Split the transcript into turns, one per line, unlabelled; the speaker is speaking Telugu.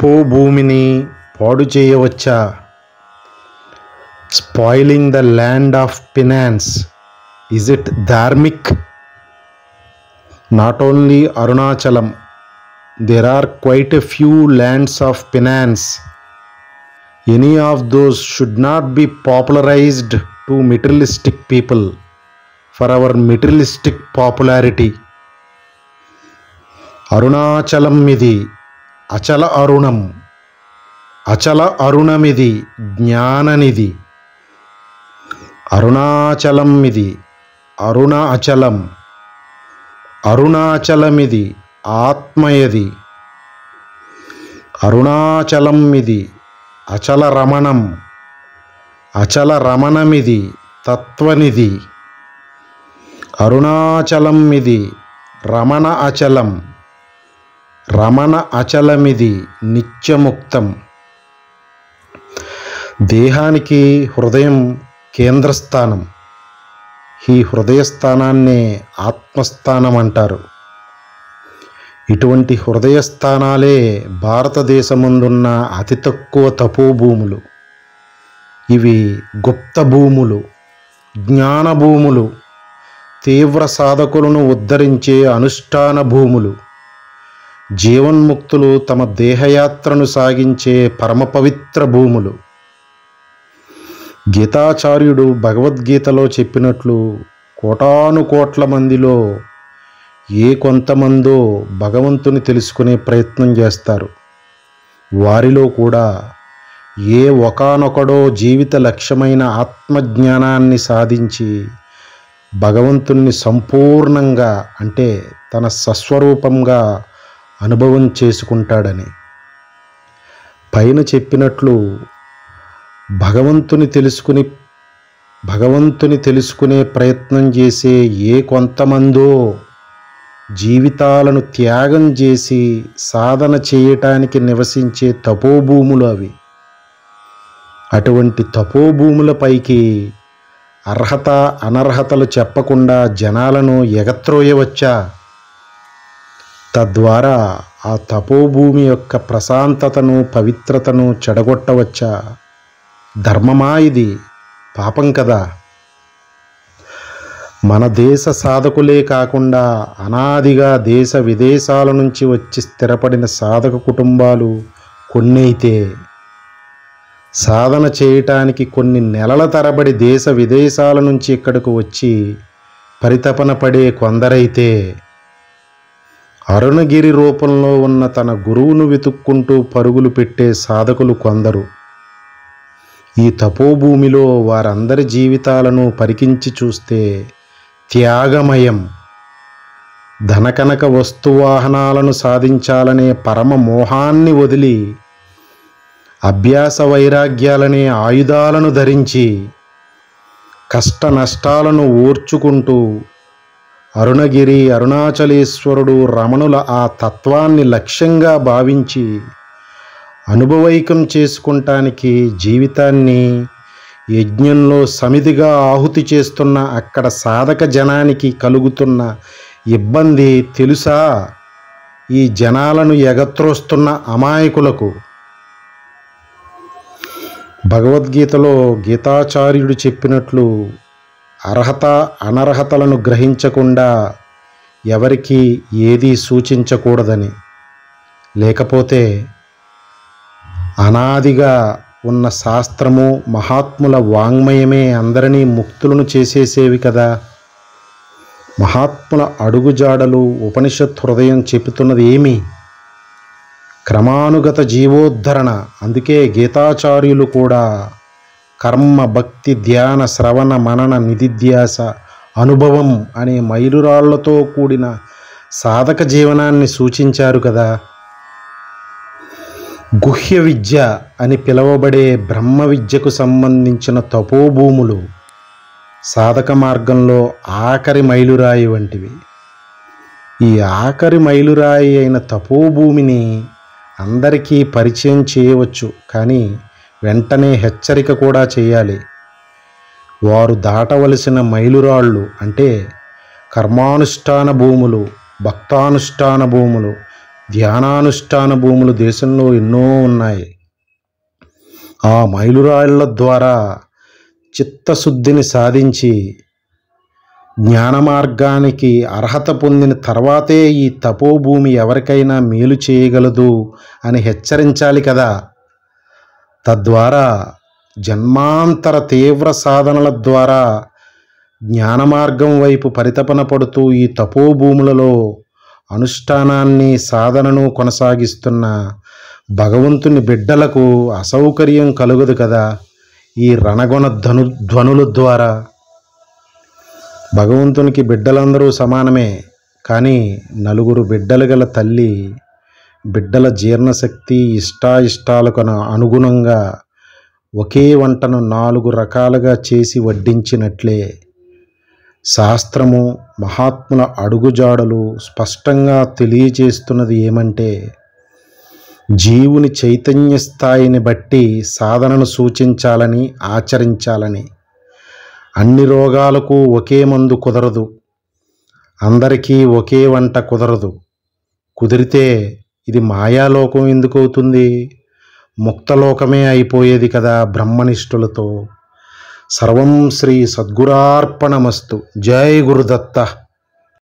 తపోభూమిని పాడు చేయవచ్చా? Spoiling the land of finance, is it Dharmik? Not only Arunachalam, there are quite a few lands of finance. Any of those should not be popularized to materialistic people for our materialistic popularity. Arunachalam ఇది అచల అరుణం, అచల అరుణమిది జ్ఞాననిధి. అరుణాచలం ఇది అరుణ అచలం, అరుణాచలమిది ఆత్మయది. అరుణాచలం ఇది అచల రమణం, అచల రమణమిది తత్వనిధి. అరుణాచలం ఇది రమణ అచలం, రమణ అచలమిది నిత్యముక్తం. దేహానికి హృదయం కేంద్రస్థానం. ఈ హృదయస్థానాన్నే ఆత్మస్థానం అంటారు. ఇటువంటి హృదయస్థానాలే భారతదేశముందున్న అతి తక్కువ తపోభూములు. ఇవి గుప్త భూములు, జ్ఞాన భూములు, తీవ్ర సాధకులను ఉద్ధరించే అనుష్ఠాన భూములు. జీవన్ముక్తులు తమ దేహయాత్రను సాగించే పరమ పవిత్ర భూములు. గీతాచార్యుడు భగవద్గీతలో చెప్పినట్లు కోటాను కోట్ల మందిలో ఏ కొంతమందో భగవంతుని తెలుసుకునే ప్రయత్నం చేస్తారు. వారిలో కూడా ఏ ఒకానొకడో జీవిత లక్ష్యమైన ఆత్మజ్ఞానాన్ని సాధించి భగవంతుణ్ణి సంపూర్ణంగా, అంటే తన స్వస్వరూపంగా అనుభవం చేసుకుంటాడని. పైన చెప్పినట్లు భగవంతుని తెలుసుకునే ప్రయత్నం చేసే ఏ కొంతమందో జీవితాలను త్యాగం చేసి సాధన చేయటానికి నివసించే తపోభూములు అవి. అటువంటి తపోభూములపైకి అర్హత అనర్హతలు చెప్పకుండా జనాలను ఎగత్రోయవచ్చా? తద్వారా ఆ తపోభూమి యొక్క ప్రశాంతతను, పవిత్రతను చెడగొట్టవచ్చా? ధర్మమా ఇది? పాపం కదా. మన దేశ సాధకులే కాకుండా అనాదిగా దేశ విదేశాల నుంచి వచ్చి స్థిరపడిన సాధక కుటుంబాలు కొన్ని అయితే, సాధన చేయటానికి కొన్ని నెలల తరబడి దేశ విదేశాల నుంచి ఇక్కడకు వచ్చి పరితపన పడే కొందరైతే, అరుణగిరి రూపంలో ఉన్న తన గురువును వెతుక్కుంటూ పరుగులు పెట్టే సాధకులు కొందరు. ఈ తపోభూమిలో వారందరి జీవితాలను పరికించి చూస్తే త్యాగమయం. ధనకనక వస్తువాహనాలను సాధించాలనే పరమ మోహాన్ని వదిలి అభ్యాస వైరాగ్యాలనే ఆయుధాలను ధరించి కష్ట నష్టాలను ఓర్చుకుంటూ అరుణగిరి, అరుణాచలేశ్వరుడు, రమణుల ఆ తత్వాన్ని లక్ష్యంగా భావించి అనుభవైకం చేసుకుంటానికి జీవితాన్ని యజ్ఞంలో సమిధిగా ఆహుతి చేస్తున్న అక్కడ సాధక జనానికి కలుగుతున్న ఇబ్బంది తెలుసా? ఈ జనాలను ఎగత్రోస్తున్న అమాయకులకు. భగవద్గీతలో గీతాచార్యుడు చెప్పినట్లు అర్హత అనర్హతలను గ్రహించకుండా ఎవరికి ఏదీ సూచించకూడదని. లేకపోతే అనాదిగా ఉన్న శాస్త్రము, మహాత్ముల వాంగ్మయమే అందరినీ ముక్తులను చేసేసేవి కదా. మహాత్ముల అడుగుజాడలు ఉపనిషత్ హృదయం చెబుతున్నది ఏమి? క్రమానుగత జీవోద్ధరణ. అందుకే గీతాచార్యులు కూడా కర్మ, భక్తి, ధ్యాన, శ్రవణ, మనన, నిధిధ్యాస, అనుభవం అనే మైలురాళ్లతో కూడిన సాధక జీవనాన్ని సూచించారు కదా. గుహ్య విద్య అని పిలువబడే బ్రహ్మ విద్యకు సంబంధించిన తపోభూములు సాధక మార్గంలో ఆఖరి మైలురాయి వంటివి. ఈ ఆఖరి మైలురాయి అయిన తపోభూమిని అందరికీ పరిచయం చేయవచ్చు, కానీ వెంటనే హెచ్చరిక కూడా చేయాలి. వారు దాటవలసిన మైలురాళ్ళు అంటే కర్మానుష్ఠాన భూములు, భక్తానుష్ఠాన భూములు, ధ్యానానుష్ఠాన భూములు దేశంలో ఎన్నో ఉన్నాయి. ఆ మైలురాళ్ల ద్వారా చిత్తశుద్ధిని సాధించి జ్ఞాన మార్గానికి అర్హత పొందిన తర్వాతే ఈ తపోభూమి ఎవరికైనా మేలు చేయగలదు అని హెచ్చరించాలి కదా. తద్వారా జన్మాంతర తీవ్ర సాధనల ద్వారా జ్ఞాన మార్గం వైపు పరితపన పడుతూ ఈ తపోభూములలో అనుష్ఠానాన్ని సాధనను కొనసాగిస్తున్న భగవంతుని బిడ్డలకు అసౌకర్యం కలుగదు కదా ఈ రణగొణ ధ్వనుల ద్వారా. భగవంతునికి బిడ్డలందరూ సమానమే, కానీ నలుగురు బిడ్డలు గల తల్లి బిడ్డల జీర్ణశక్తి ఇష్టాయిష్టాలకు అనుగుణంగా ఒకే వంటను 4 రకాలుగా చేసి వడ్డించినట్లే శాస్త్రము మహాత్ముల అడుగుజాడలు స్పష్టంగా తెలియజేస్తున్నది ఏమంటే, జీవుని చైతన్య స్థాయిని బట్టి సాధనను సూచించాలని, ఆచరించాలని. అన్ని రోగాలకు ఒకే మందు కుదరదు, అందరికీ ఒకే వంట కుదరదు. కుదిరితే ఇది మాయాలోకం ఎందుకు అవుతుంది? ముక్తలోకమే అయిపోయేది కదా బ్రహ్మనిష్ఠులతో. సర్వం శ్రీ సద్గురార్పణమస్తు. జై గురుదత్త.